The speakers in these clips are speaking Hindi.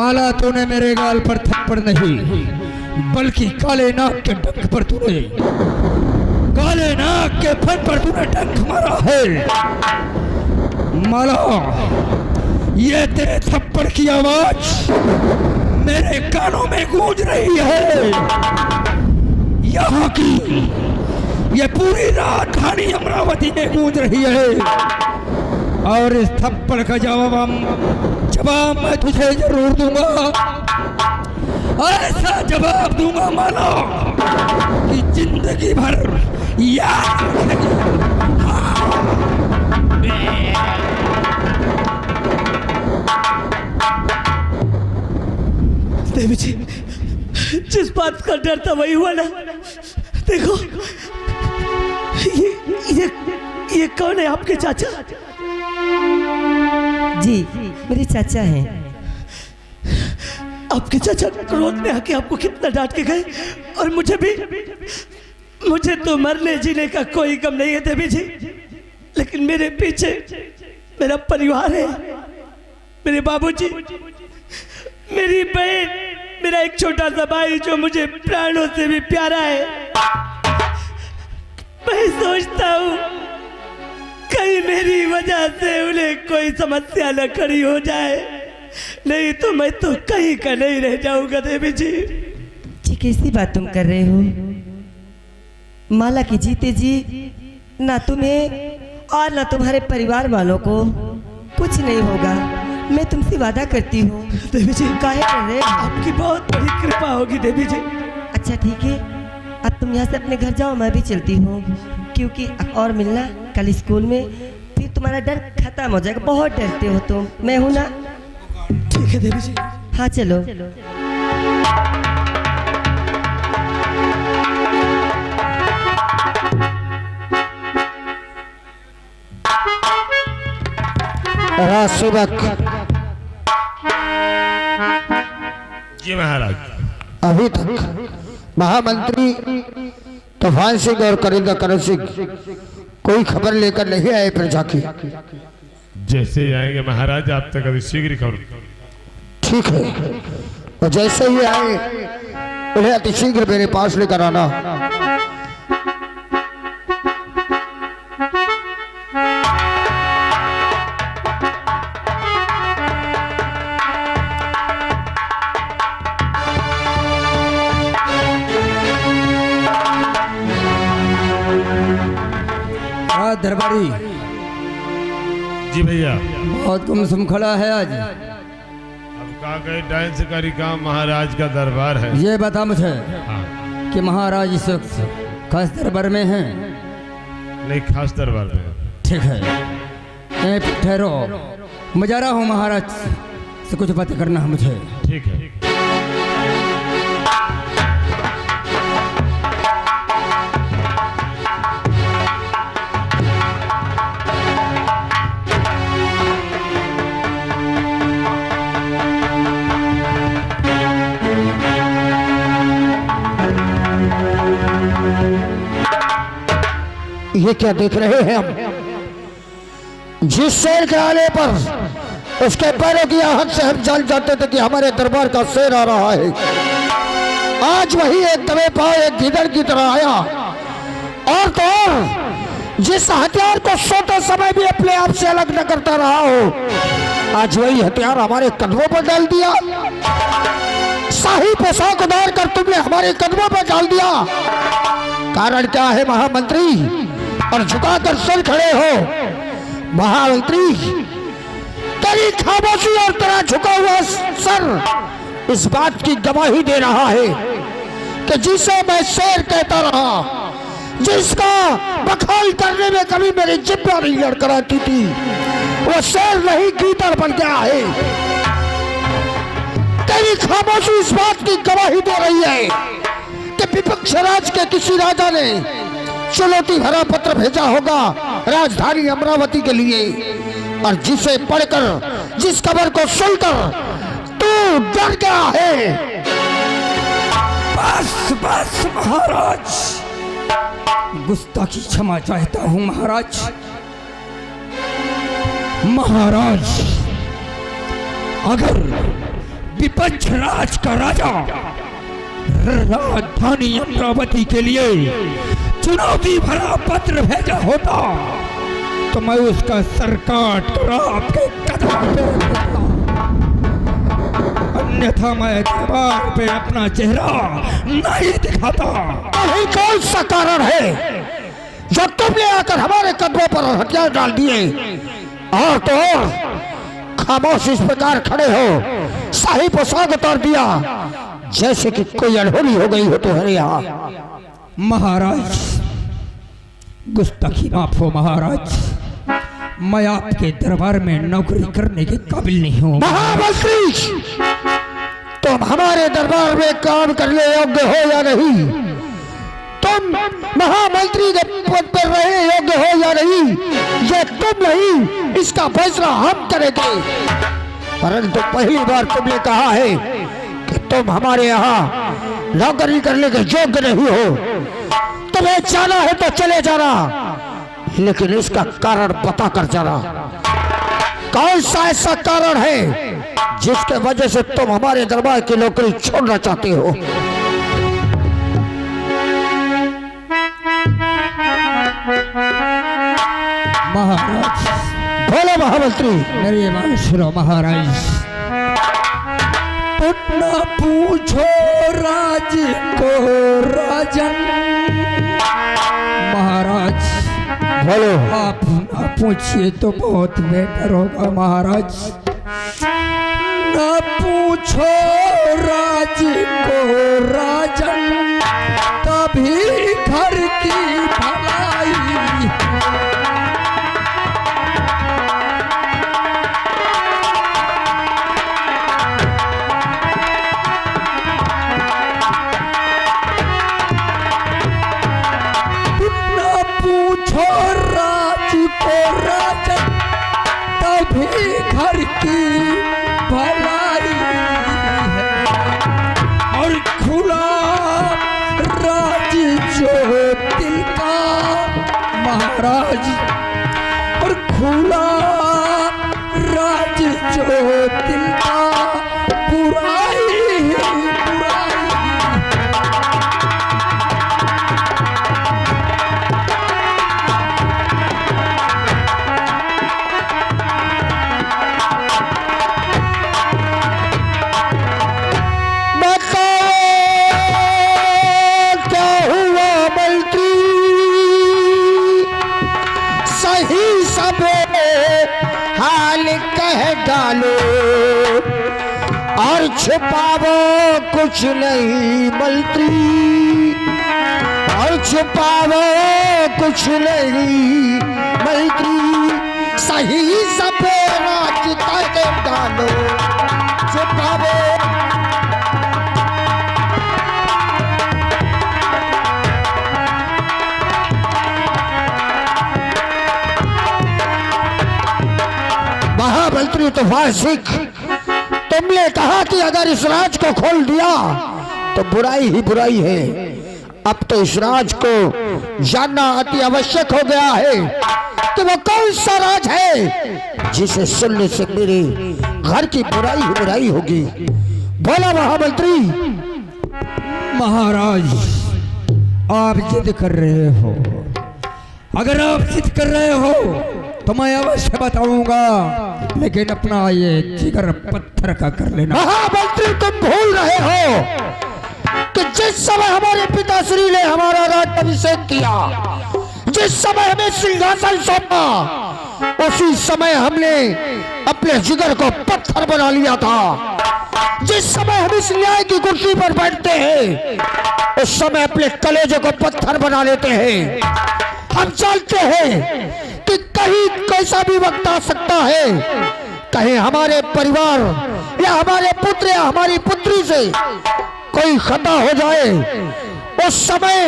माला तूने मेरे गाल पर थप्पड़ नहीं बल्कि काले नाग के डंक पर तूने काले नाग के फन पर तूने डंक मारा है। माला, ये तेरे थप्पड़ की आवाज मेरे कानों में गूंज रही है। यहाँ की ये पूरी राजधानी अमरावती में गूंज रही है और इस थप्पड़ का जवाब मैं तुझे जरूर दूंगा। ऐसा जवाब दूंगा माला कि जिंदगी भर याद रखेगी। देवी जी, जिस बात का डर था वही हुआ ना। देखो, ये कौन है? आपके चाचा? जी, मेरे चाचा हैं। आपके चाचा क्रोध में आके आपको कितना डांट के गए, और मुझे तो मरने जीने का कोई गम नहीं है देवी जी, लेकिन मेरे पीछे मेरा परिवार है, मेरे बाबूजी, मेरी बहन, मेरा एक छोटा सा भाई जो मुझे प्राणों से भी प्यारा है। मैं सोचता हूँ कहीं मेरी वजह से उन्हें कोई समस्या न खड़ी हो जाए, नहीं तो मैं तो कहीं का नहीं रह जाऊंगा देवी जी। जी, कैसी बात तुम कर रहे हो? माला की जीते जी ना तुम्हें और ना तुम्हारे परिवार वालों को कुछ नहीं होगा। मैं तुमसे वादा करती हूँ। देवी जी, काहे कर रहे हो? आपकी बहुत बड़ी कृपा होगी देवी जी। अच्छा ठीक है, अब तुम यहाँ से अपने घर जाओ, मैं भी चलती हूँ, क्योंकि और मिलना कल स्कूल में, फिर तुम्हारा डर खत्म हो जाएगा। बहुत डरते हो तुम, मैं हूँ ना। ठीक है देवी जी। हाँ चलो। सेवक जी महाराज, अभी तक महामंत्री तूफान सिंह और करिंदा करण सिंह कोई खबर लेकर नहीं आए प्रजा की। जैसे ही आएंगे महाराज आप तक अभी शीघ्र खबर। ठीक है, और जैसे ही आए उन्हें अतिशीघ्र मेरे पास लेकर आना। दरबारी जी भैया, बहुत गुमसुम खड़ा है आज। अब कहा गए डांस का रिकाम महाराज का दरबार है। ये बता मुझे हाँ। कि महाराज इस वक्त खास दरबार में हैं? नहीं, खास दरबार में। ठीक है, ठहरो, मैं जा रहा हूँ महाराज से कुछ बातें करना है मुझे। ठीक है। ये क्या देख रहे हैं हम? जिस शेर के आने पर उसके पैरों की आहट से हम जान जाते थे कि हमारे दरबार का शेर आ रहा है, आज वही एक दबे पाव एक गिदड़ की तरह आया। और तो और जिस हथियार को सोते समय भी अपने आप से अलग न करता रहा हो, आज वही हथियार हमारे कदमों पर डाल दिया। शाही पोशाक उतार कर तुमने हमारे कदमों पर डाल दिया। कारण क्या है महामंत्री? और झुकाकर सिर खड़े हो महामंत्री। तेरी खामोशी और तेरा झुका हुआ सर इस बात की गवाही दे रहा है कि जिसे मैं शेर कहता रहा, जिसका बखाल करने में कभी मेरी जिब्बा नहीं लड़खड़ाती थी, वो शेर नहीं गीदड़ बन गया है। तेरी खामोशी इस बात की गवाही दे रही है कि विपक्ष राज के किसी राजा ने चुनौती भरा पत्र भेजा होगा राजधानी अमरावती के लिए, और जिसे पढ़कर, जिस खबर को सुनकर तू डर गया है। बस बस महाराज, गुस्ताखी क्षमा चाहता हूं महाराज। महाराज, अगर विपक्ष राज का राजा राजधानी अमरावती के लिए चुनौती भरा पत्र भेजा होता तो मैं उसका सर काट कर आपके कदमों पे रख देता। अन्यथा मैं दरबार पे अपना चेहरा नहीं दिखाता। नहीं, कौन सा कारण है जो तुमने आकर हमारे कदमों पर हथियार डाल दिए और तो और खामोश इस प्रकार खड़े हो, शाही पोशाक उतार दिया जैसे कि कोई अनहोनी हो गई हो तुम्हारे यहाँ। महाराज, गुस्ताखी माफ हो महाराज, मैं आपके दरबार में नौकरी करने के काबिल नहीं हूँ। महामंत्री, तुम हमारे दरबार में काम करने योग्य हो या नहीं? तुम महामंत्री के पद पर रहने योग्य हो या नहीं, ये तुम नहीं, इसका फैसला हम करेंगे। परंतु पहली बार तुमने कहा है कि तुम हमारे यहाँ नौकरी करने के योग्य नहीं हो। तुम्हें जाना है तो चले जाना, लेकिन इसका कारण बता कर जाना। कौन सा ऐसा कारण है जिसके वजह से तुम हमारे दरबार की नौकरी छोड़ना चाहते हो? महाराज, बोलो महामंत्री। मेरी बात सुनो महाराज। न पूछो राज को राजन। महाराज बोलो। आप न पूछिए तो बहुत बेहतर होगा महाराज। न पूछो राज को राजन, तभी घर की भलाई। तभी घर की भलाई है और खुला राज जो दिल का महाराज, और खुला राज जो दिल का बुराई है बुराई। डालो और छुपावो कुछ नहीं मंत्री, और छुपावो कुछ नहीं मंत्री। सही सब राज करके डालो, छुपावो। महामंत्री तो वार्षिक, तुमने कहा कि अगर इस राज को खोल दिया तो बुराई ही बुराई है। अब तो इस राज को जानना अति आवश्यक हो गया है कि वो कौन सा राज है जिसे सुनने से मेरे घर की बुराई ही बुराई होगी। बोला महामंत्री। महाराज, आप जिद कर रहे हो, अगर आप जिद कर रहे हो तो मैं अवश्य बताऊंगा, लेकिन अपना ये जिगर पत्थर का कर लेना। महामंत्री, तुम भूल रहे हो कि जिस समय हमारे पिताश्री ने हमारा राज्याभिषेक किया, जिस समय हमें सिंहासन सौंपा, उसी समय हमने अपने जिगर को पत्थर बना लिया था। जिस समय हम इस न्याय की कुर्सी पर बैठते हैं, उस समय अपने कलेजे को पत्थर बना लेते हैं। हम जानते हैं कि कहीं कैसा भी वक्त आ सकता है, कहीं हमारे परिवार या हमारे पुत्र या हमारी पुत्री से कोई खता हो जाए, उस समय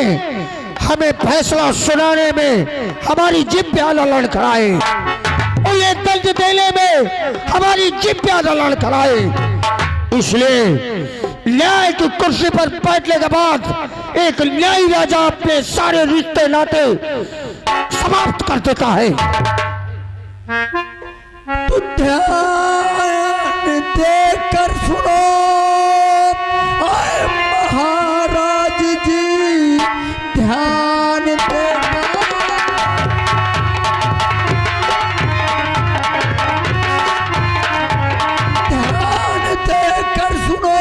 हमें फैसला सुनाने में हमारी जिभ प्याला लड़खड़ाए, उन्हें दर्द देने में हमारी जिभ प्याला लड़खड़ाए। इसलिए न्याय की कुर्सी पर बैठने के बाद एक न्यायी राजा अपने सारे रिश्ते नाते समाप्त कर देता है। तो ध्यान देकर सुनो आए महाराज जी, ध्यान देना। ध्यान देकर सुनो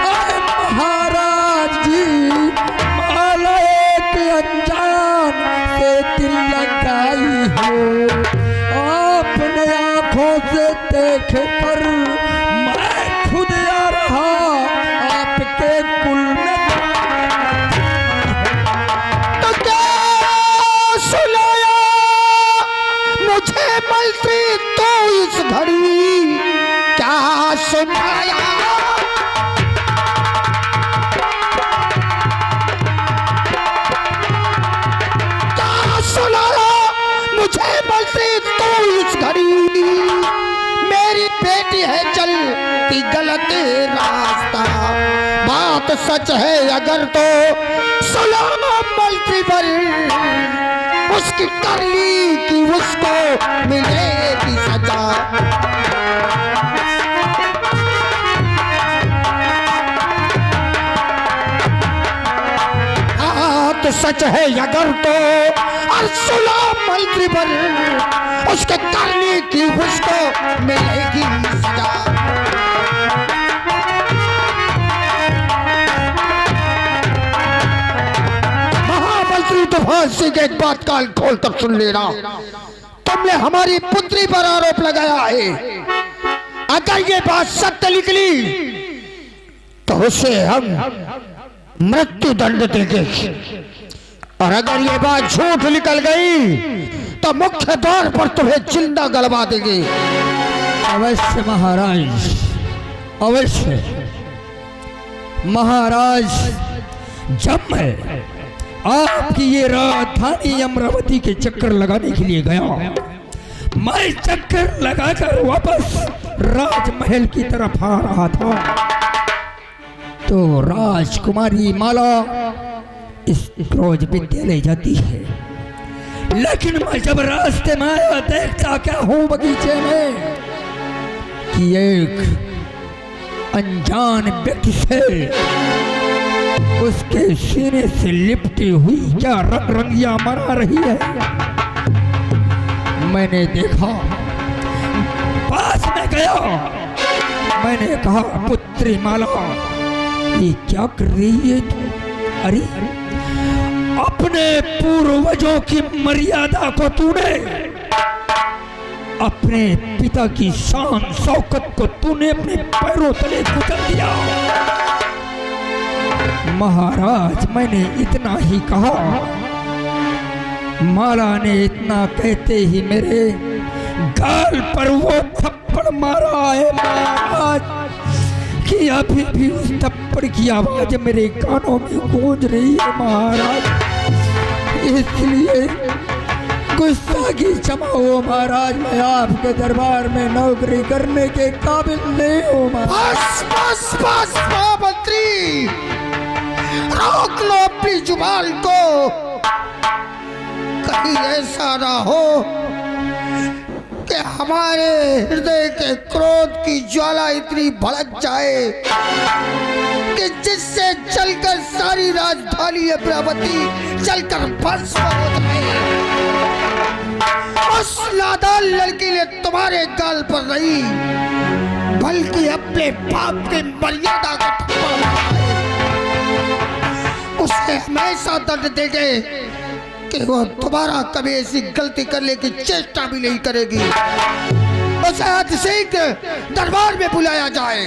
आए महाराज जी, माला एक अनजान से दिल लगाई हो, आपने आंखों से देख कर मैं खुद आ रहा आपके कुल में। तो क्या सुनाया मुझे मंत्री तो इस घड़ी, क्या सुनाया? क्या सुनाया मुझे मंत्री तो इस घड़ी, मेरी बेटी है चलती गलत रास्ता, बात सच है अगर तो सुनो मंत्री पर, उसकी करनी की उसको मिलेगी सजा। बात सच है अगर तो और सुनो मंत्री पर, उसके करने की उसको मिलेगी सजा। महामंत्री तो फांसी के एक बात कान खोल कर सुन लेना, तुमने हमारी पुत्री पर आरोप लगाया है, अगर ये बात सत्य निकली तो उसे हम मृत्यु दंड देंगे, और अगर ये बात झूठ निकल गई तो मुख्य द्वार पर तुम्हें जिंदा गलवा देंगे। अवश्य महाराज, अवश्य महाराज। जब मैं आपकी ये राजधानी अमरावती के चक्कर लगाने के लिए गया, मैं चक्कर लगाकर वापस राजमहल की तरफ आ रहा था, तो राजकुमारी माला इस रोज विद्यालय जाती है, लेकिन मैं जब रास्ते में आया देखता क्या हूं बगीचे में कि एक अनजान व्यक्ति से उसके सीने से लिपटी हुई क्या रंग रंगिया मरा रही है। मैंने देखा, पास में गया, मैंने कहा पुत्री माला ये क्या कर रही है तू? अरे अपने पूर्वजों की मर्यादा को तूने, अपने पिता की शान शौकत को तूने अपने पैरों तले कुचल दिया। महाराज मैंने इतना ही कहा, माला ने इतना कहते ही मेरे गाल पर वो थप्पड़ मारा है महाराज कि अभी भी उस थप्पड़ की आवाज मेरे कानों में गूंज रही है महाराज। इसलिए गुस्सा की क्षमा हो महाराज, मैं आपके दरबार में नौकरी करने के काबिल नहीं हूँ महाराज। बस बस बस महामंत्री, रोक लो अपनी जुबान को, कहीं ऐसा ना हो कि हमारे हृदय के क्रोध की ज्वाला इतनी भड़क जाए कि जिससे चलकर सारी राजधानी अमरावती चलकर भस्म हो जाए। उस नादान लड़की ने तुम्हारे गाल पर नहीं बल्कि अपने बाप की मर्यादा को थप्पड़ मारा है। उसे हमेशा दंड देंगे कि वो दोबारा कभी ऐसी गलती करने की चेष्टा भी नहीं करेगी। उसे आज से ही दरबार में बुलाया जाए।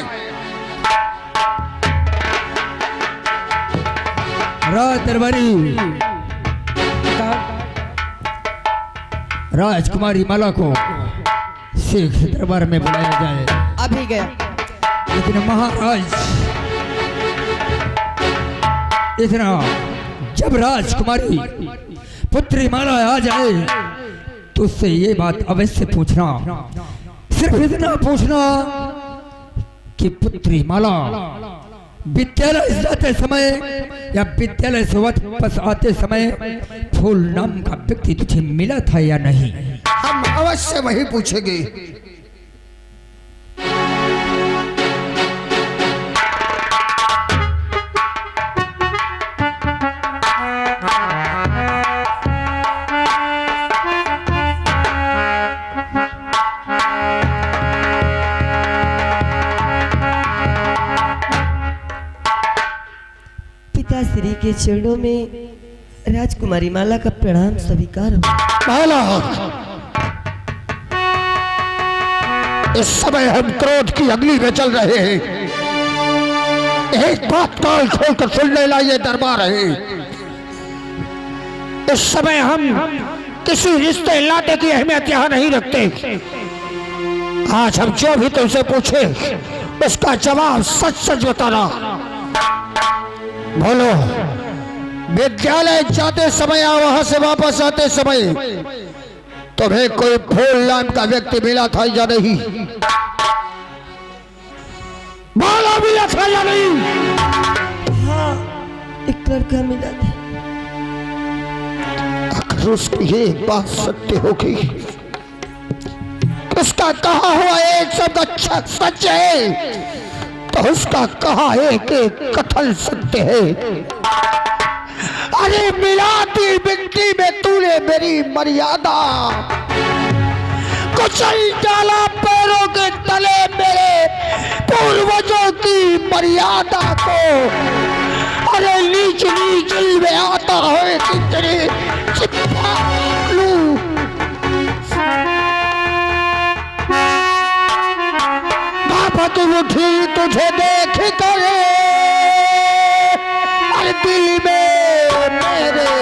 राज दरबारी, राजकुमारी माला को शीघ्र दरबार में बुलाया जाए। अभी गया। लेकिन महाराज इतना, जब राजकुमारी पुत्री माला आ जाए तो उससे ये बात अवश्य पूछना, सिर्फ इतना पूछना कि पुत्री माला विद्यालय जाते समय या विद्यालय से वापस आते समय फूल नाम का व्यक्ति तुझे मिला था या नहीं? हम अवश्य वही पूछेंगे। के चरणों में राजकुमारी माला का प्रणाम स्वीकार हो। माला, इस समय हम क्रोध की अग्नि में चल रहे हैं। एक बात कान खोलकर सुनने लायक दरबार है। इस समय हम किसी रिश्ते नाते की अहमियत यहाँ नहीं रखते। आज हम जो भी तुमसे पूछे उसका जवाब सच सच बताना। बोलो, विद्यालय जाते समय या वहां से वापस आते समय तुम्हें कोई फूल नाम का व्यक्ति मिला था या नहीं? बोलो, मिला था या नहीं? हाँ, एक लड़का मिला था। अगर उसकी ये बात सत्य होगी, उसका कहा हुआ एक शब्द अच्छा सच है, तो उसका कहा एक कथन सत्य है। अरे मिलाती मिट्टी में तूने मेरी मर्यादा कुचल डाला, पैरों के तले मेरे पूर्वजों की मर्यादा को। अरे नीच नीच में आता है कितने चिपका लूं। बापत उठी तुझे देख कर और दिल में मेरे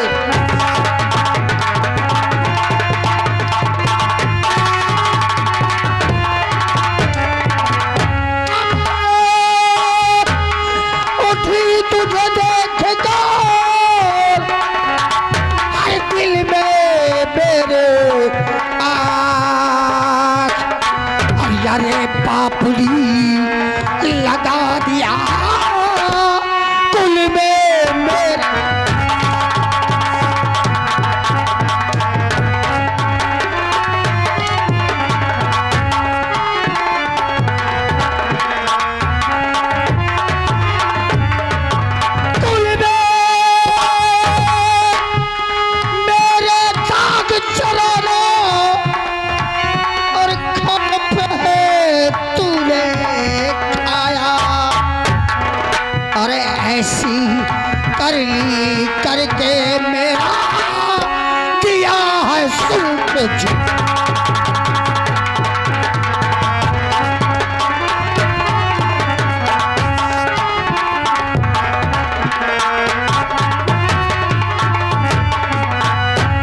उठी तुझे देख कर और दिल में मेरे यारे पापड़ी लगा दिया कुल में मेरा। कुल में मेरे दाग चलाना और खप पे तूने खाया। अरे ऐसी करली करके मेरा दिया है सूरज।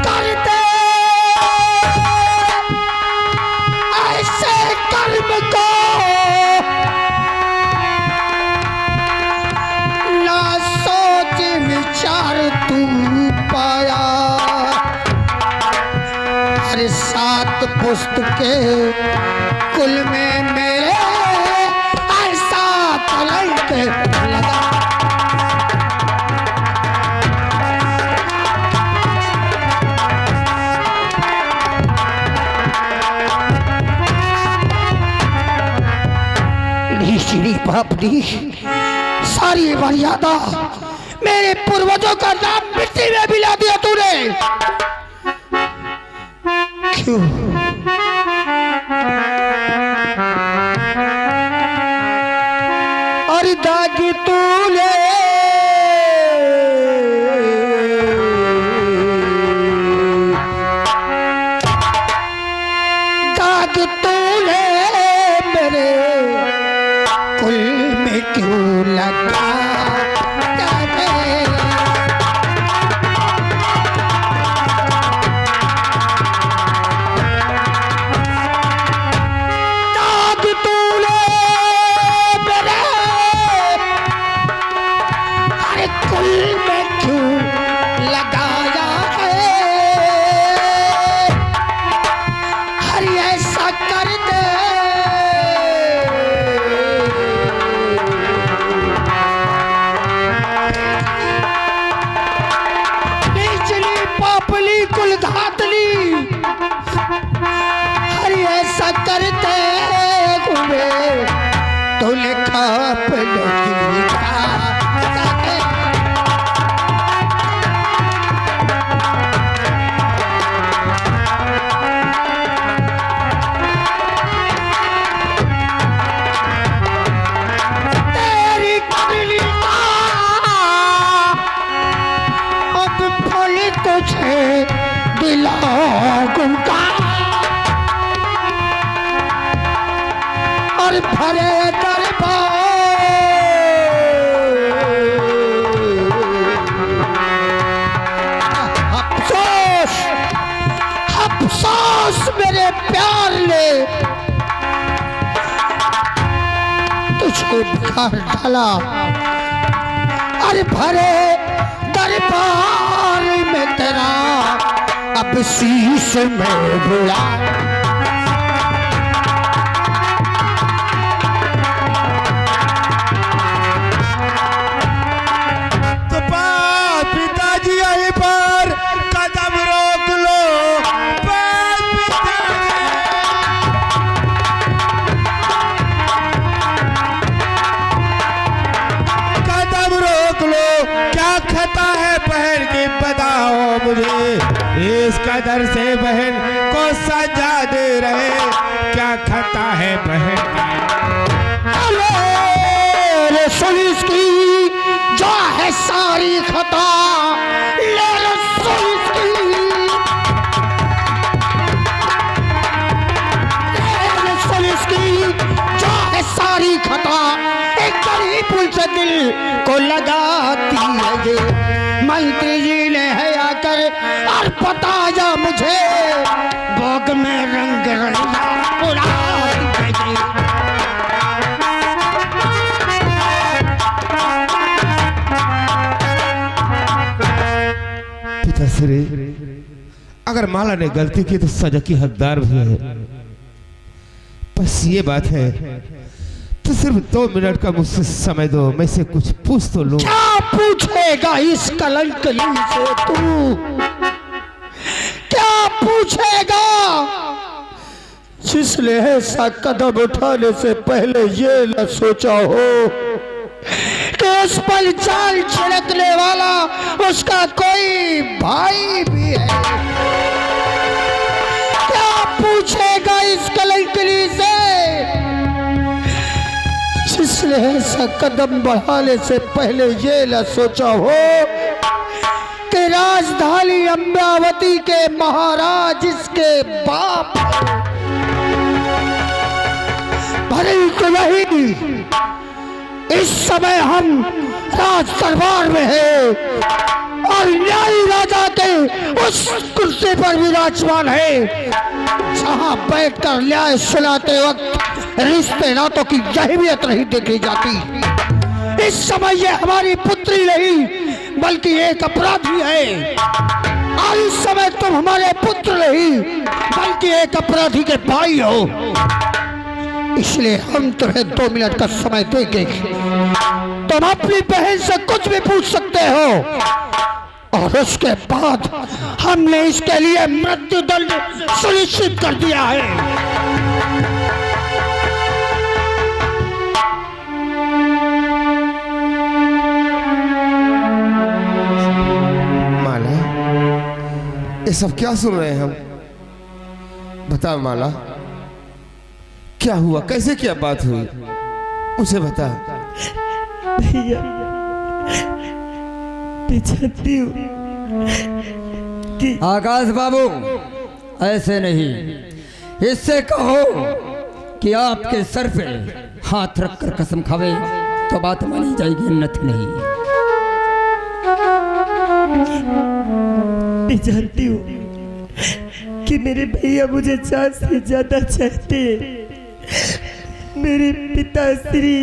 करते ऐसे कर्म को ना सोच विचार तू पाया। हर सात पुस्तके कुल में मेरे ऐसा कलंक लगा। श्री पापड़ी, सारी मर्यादा मेरे पूर्वजों का नाम मिट्टी में मिला दिया तूने। क्यों? और दागी तूने दाग तूने मेरे कुल में क्यों लगा? तुझे दिलाऊंगा और भरे दरबार अफसोस अफसोस मेरे प्यार ने तुझे बिगाड़ डाला। अरे भरे दरबार में तेरा अब शीश में बुला पिताजी यहीं पर कदम रोक लो। कदम रोक लो, क्या खता है बहन की बताओ मुझे। इस कदर से बहन को सजा दे रहे, क्या खता है बहन की। सुन इसकी जो है सारी खता, ले लो सुन इसकी, सुन इसकी जो है सारी खता, एक गरीब से दिल को लगाती है ये। मंत्री जी ने है आकर और बताया मुझे, भोग में रंग रंगा उड़ा दी है। अगर माला ने गलती की तो सजा की हकदार भी है। बस ये बात है तो सिर्फ 2 मिनट का मुझसे समय दो, मैं से कुछ पूछ तो लूं। क्या पूछेगा इस कलंकली से तू? क्या पूछेगा जिसने ऐसा कदम उठाने से पहले ये न सोचा हो कि उस पर जाल छिड़कने वाला उसका कोई भाई भी है। क्या पूछेगा इस कलंकली से जिसने ऐसा कदम बढ़ाने से पहले ये न सोचा हो कि राजधानी अम्बावती के महाराज इसके बाप भले तो नहीं। इस समय हम राज दरबार में हैं और न्यायी राजा के उस कुर्सी पर विराजमान है जहां बैठकर न्याय सुनाते वक्त रिश्ते नातों की अहमियत नहीं देखी जाती। इस समय ये हमारी पुत्री नहीं बल्कि एक अपराधी है और इस समय तुम हमारे पुत्र नहीं बल्कि एक अपराधी के भाई हो। इसलिए हम तुम्हें 2 मिनट का समय देंगे। तुम अपनी बहन से कुछ भी पूछ सकते हो और उसके बाद हमने इसके लिए मृत्युदंड सुनिश्चित कर दिया है। माला, ये सब क्या सुन रहे हैं हम? बता माला, क्या हुआ, कैसे क्या बात हुई, मुझे बता। भैया मैं चाहती हूँ कि आकाश बाबू ऐसे नहीं, इससे कहो कि आपके सर पे हाथ रखकर कसम खावे तो बात मानी जाएगी, अन्यथा नहीं। मैं जानती हूँ कि मेरे भैया मुझे जान से ज्यादा चाहते हैं। मेरे पिताश्री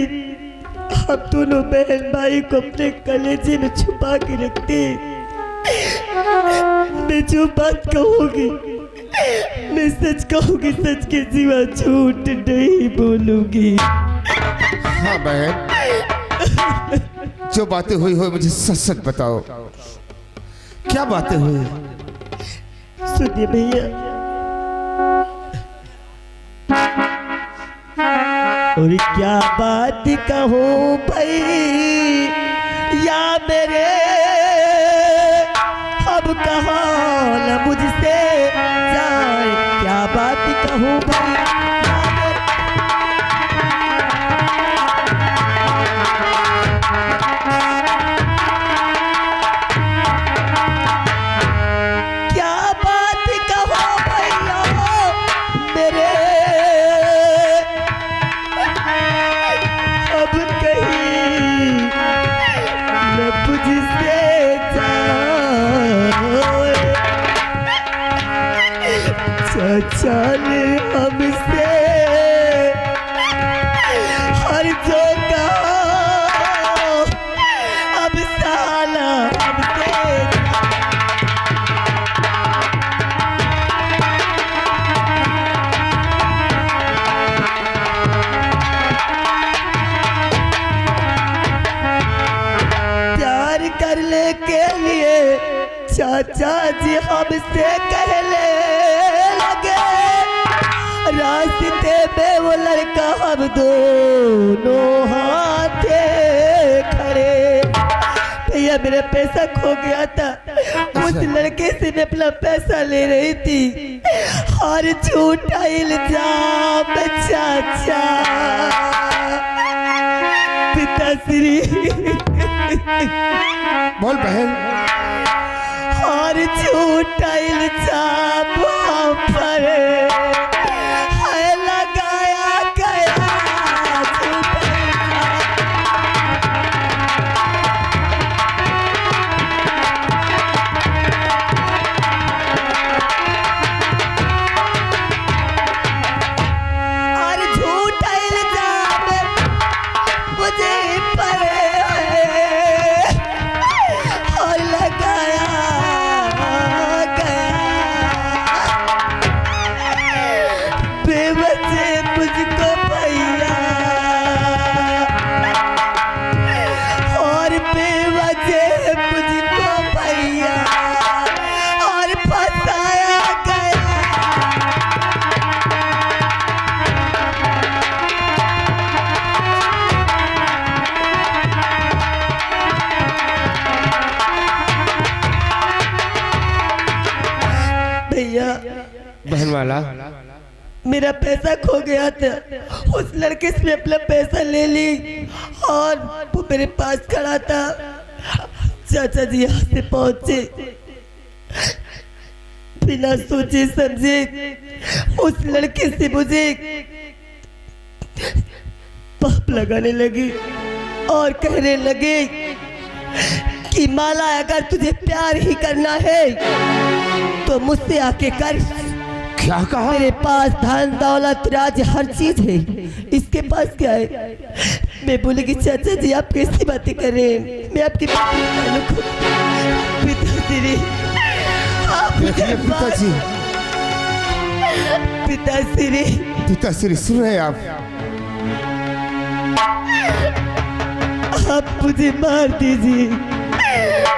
आप दोनों बहन भाई को अपने कलेजे में छुपा के रखते हैं। मैं जो बात कहूँगी मैं सच कहूँगी, सच के सिवा झूठ नहीं बोलूँगी। हाँ बहन, जो बातें हुई हो मुझे सच सच बताओ, क्या बातें हुई? सुनिए भैया, और क्या बात कहूँ भाई या मेरे, अब कहाँ न मुझसे जाए, क्या बात कहूँ भाई या मेरे। चाचा ने हमसे हर जो कहा अब साला हमसे प्यार करने के लिए चाचा जी हमसे कहने लगे, रास्ते में वो लड़का हम दोनों हाथे खड़े। भैया मेरा पैसा खो गया था, उस लड़के से मैं अपना पैसा ले रही थी और झूठा इल्जाम चाचा पिताश्री बोल बहन। और झूठा इल्जाम हम पर है लगाया गया। झूठा और झूठा इल्जाम मुझे पर और लगाया गया। बेवजह मुझको भैया और बेवजह मुझको भैया और फंसाया गया। भैया बहन वाला, मेरा पैसा खो गया था, उस लड़के से अपना पैसा ले ली और वो मेरे पास खड़ा था। चाचा जी यहाँ से पहुंचे, बिना सोचे समझे उस लड़के से मुझे पाप लगाने लगे और कहने लगे कि माला अगर तुझे प्यार ही करना है तो मुझसे आके कर। क्या कहा? मेरे पास धन दौलत राज हर चीज है, इसके पास क्या है? मैं बोली कि चाचा जी आप कैसी बातें कर रहे हैं, मैं आपकी पिताश्री आप पिताजी, पिताश्री पिताश्री सुन रहे हैं आप? आप मुझे मार दीजिए।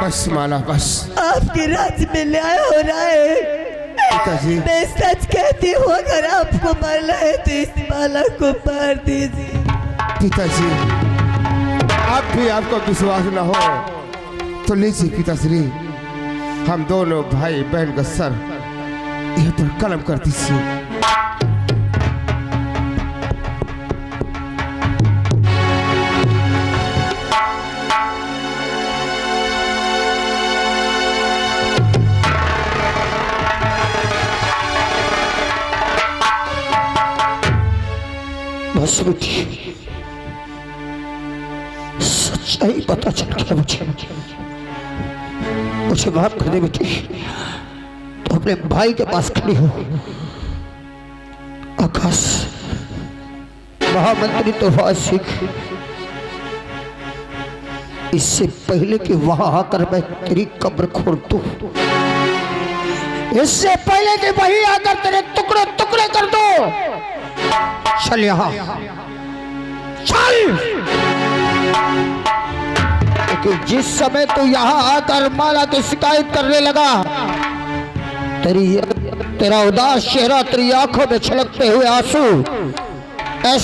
बस माला बस। आपके राज्य में न्याय हो रहा है। पिताजी, मैं सच कहती हूँ, अगर आपको मारना है तो इस माला को मार दीजिए। पिताजी, आप भी आपको विश्वास न हो तो लीजिए पिताश्री, हम दोनों भाई बहन का सर यह पर कलम कर दीजिए। बस बेटी, सच्चाई पता चल गया मुझे माफ कर दे बेटी। तो अपने भाई के पास खड़ी हो। आकाश महामंत्री तोफा सिख, इससे पहले कि वहां आकर मैं तेरी कब्र खोल दूं, इससे पहले कि वहीं आकर तेरे टुकड़े टुकड़े कर दो, चल यहां चल। क्योंकि जिस समय तू यहां आकर माला की शिकायत करने लगा, तेरा उदास चेहरा, तेरी आंखों में छलकते हुए आंसू